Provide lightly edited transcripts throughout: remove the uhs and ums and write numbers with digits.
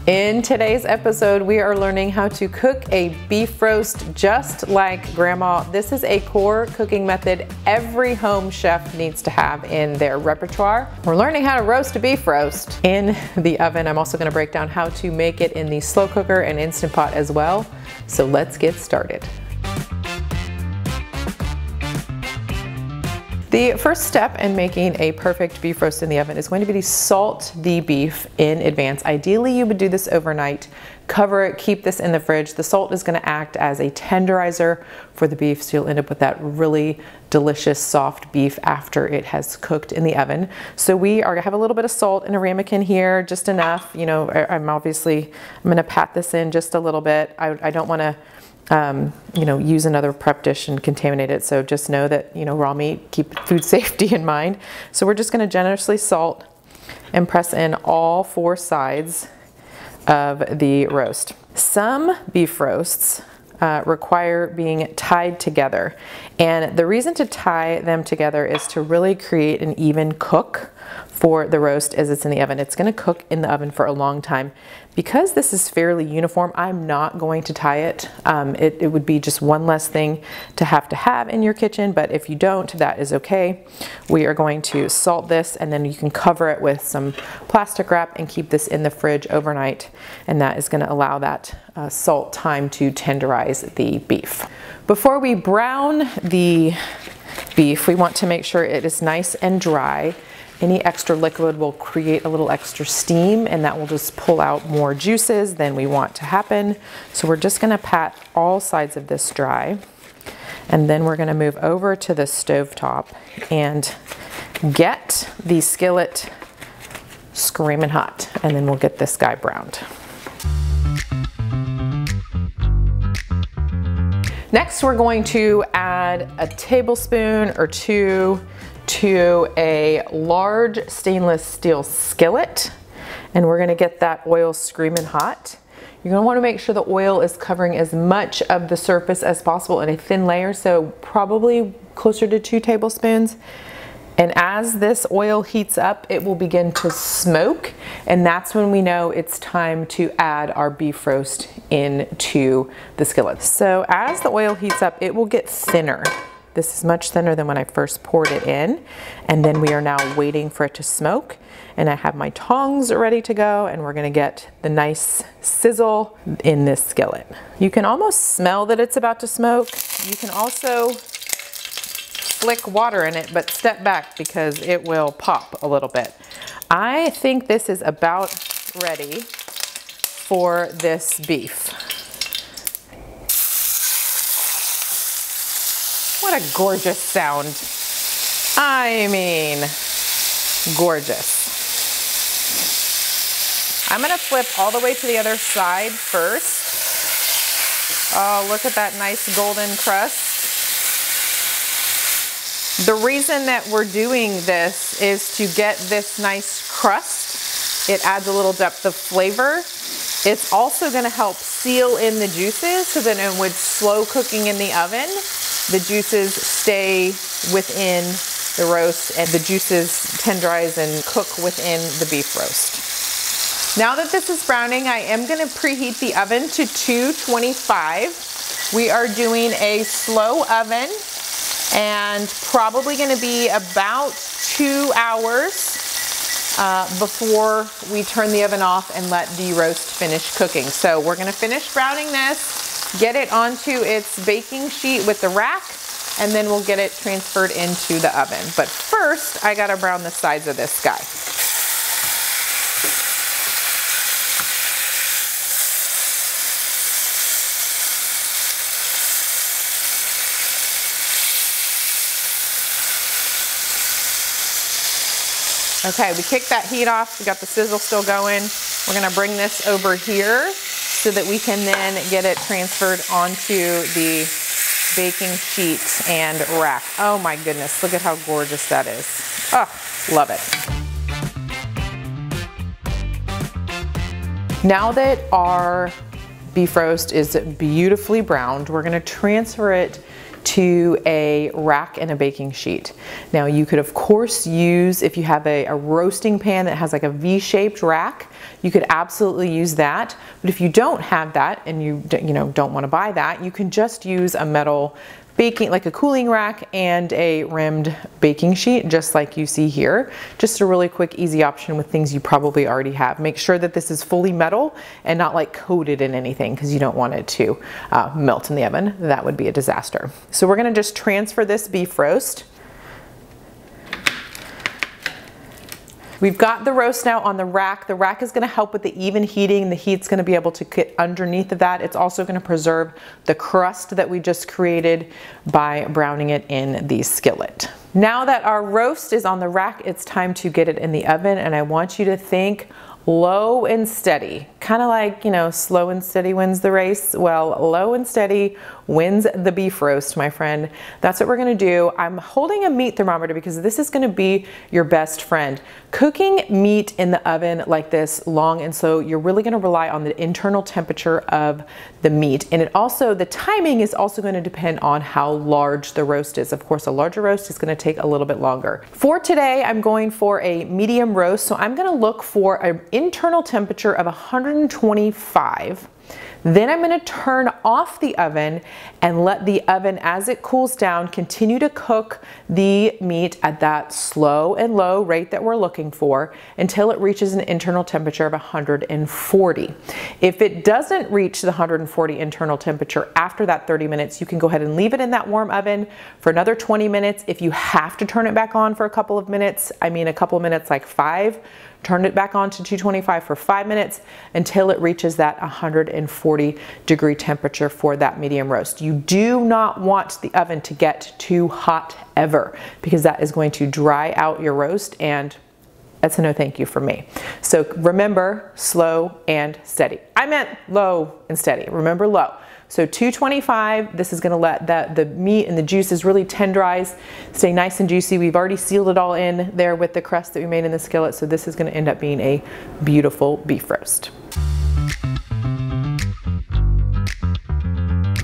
In today's episode, we are learning how to cook a beef roast just like Grandma. This is a core cooking method every home chef needs to have in their repertoire. We're learning how to roast a beef roast in the oven. I'm also going to break down how to make it in the slow cooker and Instant Pot as well. So let's get started. The first step in making a perfect beef roast in the oven is going to be to salt the beef in advance. Ideally, you would do this overnight. Cover it, keep this in the fridge. The salt is going to act as a tenderizer for the beef, so you'll end up with that really delicious soft beef after it has cooked in the oven. So I have a little bit of salt in a ramekin here, just enough. You know, I'm going to pat this in just a little bit. I don't want to use another prep dish and contaminate it. So just know that, raw meat, keep food safety in mind. So we're just going to generously salt and press in all 4 sides of the roast. Some beef roasts require being tied together. And the reason to tie them together is to really create an even cook for the roast as it's in the oven. It's going to cook in the oven for a long time. Because this is fairly uniform, I'm not going to tie it. It would be just one less thing to have in your kitchen, but if you don't, that is okay. We are going to salt this, and then you can cover it with some plastic wrap and keep this in the fridge overnight, and that is going to allow that salt time to tenderize the beef. Before we brown the beef, we want to make sure it is nice and dry. Any extra liquid will create a little extra steam, and that will just pull out more juices than we want to happen. So we're just going to pat all sides of this dry, and then we're going to move over to the stovetop and get the skillet screaming hot, and then we'll get this guy browned. Next, we're going to add a tablespoon or 2 to a large stainless steel skillet, and we're going to get that oil screaming hot. You're going to want to make sure the oil is covering as much of the surface as possible in a thin layer, so probably closer to 2 tablespoons. And as this oil heats up, it will begin to smoke, and that's when we know it's time to add our beef roast into the skillet. So as the oil heats up, it will get thinner. This is much thinner than when I first poured it in, and then we are now waiting for it to smoke. And I have my tongs ready to go, and we're gonna get the nice sizzle in this skillet. You can almost smell that it's about to smoke. You can also flick water in it, but step back because it will pop a little bit. I think this is about ready for this beef. What a gorgeous sound. I mean, gorgeous. I'm gonna flip all the way to the other side first. Oh, look at that nice golden crust. The reason that we're doing this is to get this nice crust. It adds a little depth of flavor. It's also gonna help seal in the juices, so that when it's slow cooking in the oven, the juices stay within the roast and the juices tenderize and cook within the beef roast. Now that this is browning, I am going to preheat the oven to 225. We are doing a slow oven and probably going to be about 2 hours before we turn the oven off and let the roast finish cooking. So we're going to finish browning this, get it onto its baking sheet with the rack, and then we'll get it transferred into the oven. But first, I gotta brown the sides of this guy. Okay, we kicked that heat off. We got the sizzle still going. We're gonna bring this over here so that we can then get it transferred onto the baking sheet and rack. Oh my goodness, look at how gorgeous that is. Oh, love it. Now that our beef roast is beautifully browned, we're gonna transfer it to a rack and a baking sheet. Now you could of course use, if you have a roasting pan that has like a V-shaped rack, you could absolutely use that. But if you don't have that and you don't want to buy that, you can just use a metal baking, like a cooling rack and a rimmed baking sheet, just like you see here. Just a really quick, easy option with things you probably already have. Make sure that this is fully metal and not like coated in anything, because you don't want it to melt in the oven. That would be a disaster. So we're gonna just transfer this beef roast. We've got the roast now on the rack. The rack is gonna help with the even heating. The heat's gonna be able to get underneath of that. It's also gonna preserve the crust that we just created by browning it in the skillet. Now that our roast is on the rack, it's time to get it in the oven, and I want you to think low and steady. Kind of like, slow and steady wins the race. Well, low and steady wins the beef roast, my friend. That's what we're gonna do. I'm holding a meat thermometer because this is gonna be your best friend. Cooking meat in the oven like this, long and slow, you're really gonna rely on the internal temperature of the meat. And the timing is also gonna depend on how large the roast is. Of course, a larger roast is gonna take a little bit longer. For today, I'm going for a medium roast. So I'm gonna look for an internal temperature of 125. Then I'm going to turn off the oven and let the oven, as it cools down, continue to cook the meat at that slow and low rate that we're looking for until it reaches an internal temperature of 140. If it doesn't reach the 140 internal temperature after that 30 minutes, you can go ahead and leave it in that warm oven for another 20 minutes. If you have to turn it back on for a couple of minutes, like 5, turn it back on to 225 for 5 minutes until it reaches that 140 degree temperature for that medium roast. You do not want the oven to get too hot ever, because that is going to dry out your roast, and that's a no thank you from me. So remember, slow and steady. I meant low and steady. Remember, low. So 225, this is gonna let the meat and the juices really tenderize, stay nice and juicy. We've already sealed it all in there with the crust that we made in the skillet, so this is gonna end up being a beautiful beef roast.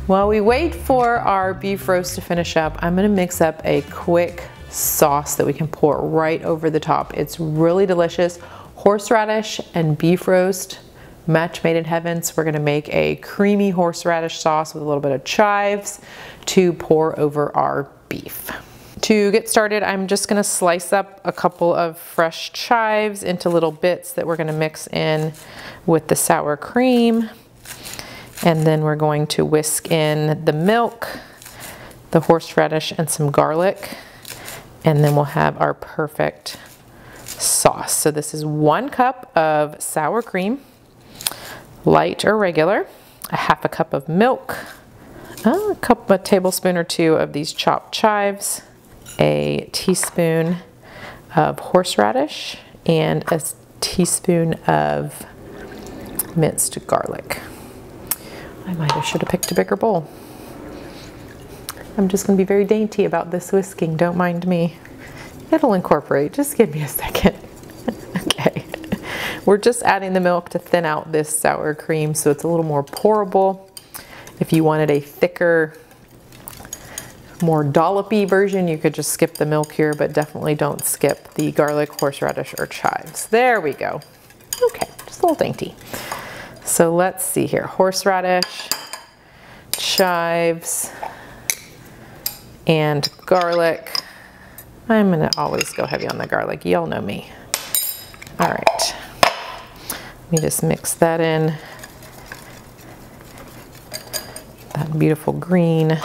While we wait for our beef roast to finish up, I'm gonna mix up a quick sauce that we can pour right over the top. It's really delicious. Horseradish and beef roast, match made in heaven. So we're gonna make a creamy horseradish sauce with a little bit of chives to pour over our beef. To get started, I'm just gonna slice up a couple of fresh chives into little bits that we're gonna mix in with the sour cream. And then we're going to whisk in the milk, the horseradish, and some garlic. And then we'll have our perfect sauce. So this is 1 cup of sour cream, light or regular, a half a cup of milk, a tablespoon or 2 of these chopped chives, a teaspoon of horseradish, and a teaspoon of minced garlic. I should have picked a bigger bowl. I'm just going to be very dainty about this whisking, don't mind me. It'll incorporate, just give me a second. Okay. We're just adding the milk to thin out this sour cream so it's a little more pourable. If you wanted a thicker, more dollopy version, you could just skip the milk here, but definitely don't skip the garlic, horseradish, or chives. There we go. Okay, just a little dainty. So let's see here, horseradish, chives, and garlic. I'm gonna always go heavy on the garlic, y'all know me. All right. Let me just mix that in. That beautiful green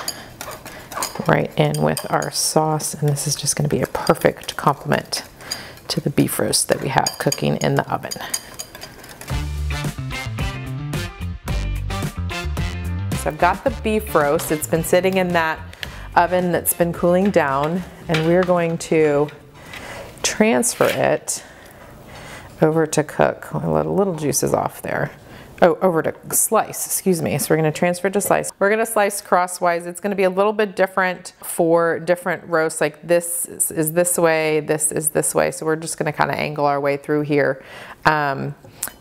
right in with our sauce, and this is just going to be a perfect complement to the beef roast that we have cooking in the oven. So I've got the beef roast. It's been sitting in that oven that's been cooling down, and we're going to transfer it over to cook. I'll let a little juices off there. Oh, over to slice, excuse me. So we're gonna transfer to slice. We're gonna slice crosswise. It's gonna be a little bit different for different roasts. Like this is this way, this is this way. So we're just gonna kind of angle our way through here.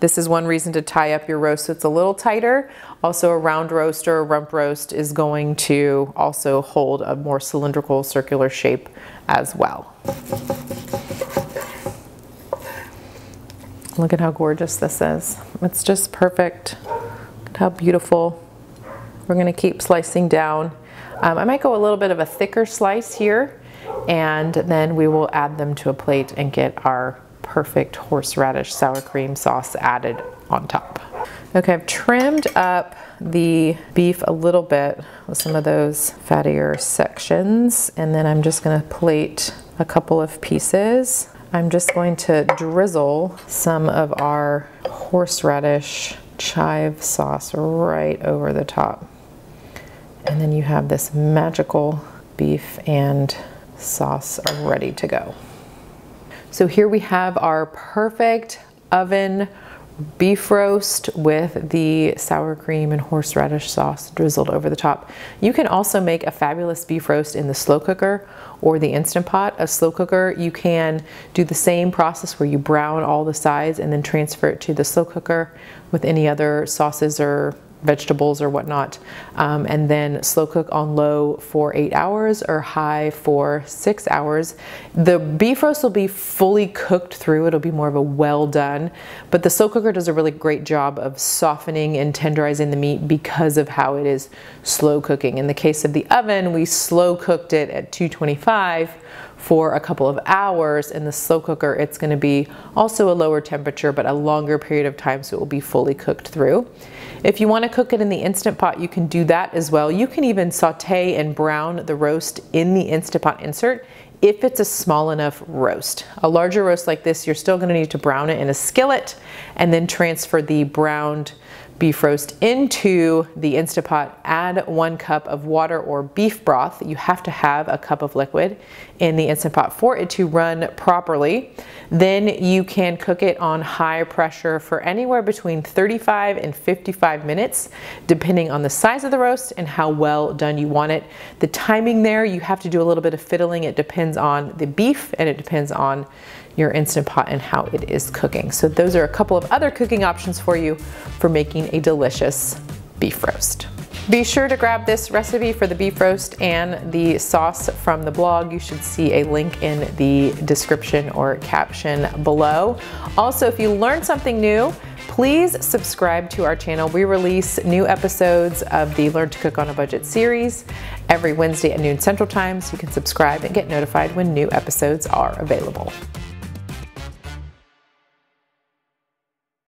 This is one reason to tie up your roast so it's a little tighter. Also, a round roast or a rump roast is going to also hold a more cylindrical circular shape as well. Look at how gorgeous this is. It's just perfect. Look how beautiful. We're gonna keep slicing down. I might go a little bit of a thicker slice here, and then we will add them to a plate and get our perfect horseradish sour cream sauce added on top. Okay, I've trimmed up the beef a little bit with some of those fattier sections, and then I'm just gonna plate a couple of pieces. I'm just going to drizzle some of our horseradish chive sauce right over the top. And then you have this magical beef and sauce ready to go. So here we have our perfect oven beef roast with the sour cream and horseradish sauce drizzled over the top. You can also make a fabulous beef roast in the slow cooker or the Instant Pot. A slow cooker, you can do the same process where you brown all the sides and then transfer it to the slow cooker with any other sauces or vegetables or whatnot, and then slow cook on low for 8 hours or high for 6 hours. The beef roast will be fully cooked through. It'll be more of a well done, but the slow cooker does a really great job of softening and tenderizing the meat because of how it is slow cooking. In the case of the oven, we slow cooked it at 225 for a couple of hours. In the slow cooker, it's going to be also a lower temperature, but a longer period of time, so it will be fully cooked through. If you want to cook it in the Instant Pot, you can do that as well. You can even saute and brown the roast in the Instant Pot insert if it's a small enough roast. A larger roast like this, you're still going to need to brown it in a skillet and then transfer the browned beef roast into the Instant Pot. Add 1 cup of water or beef broth. You have to have a cup of liquid in the Instant Pot for it to run properly. Then you can cook it on high pressure for anywhere between 35 and 55 minutes, depending on the size of the roast and how well done you want it. The timing there, you have to do a little bit of fiddling. It depends on the beef and it depends on your Instant Pot and how it is cooking. So those are a couple of other cooking options for you for making a delicious beef roast. Be sure to grab this recipe for the beef roast and the sauce from the blog. You should see a link in the description or caption below. Also, if you learned something new, please subscribe to our channel. We release new episodes of the Learn to Cook on a Budget series every Wednesday at noon Central Time, so you can subscribe and get notified when new episodes are available.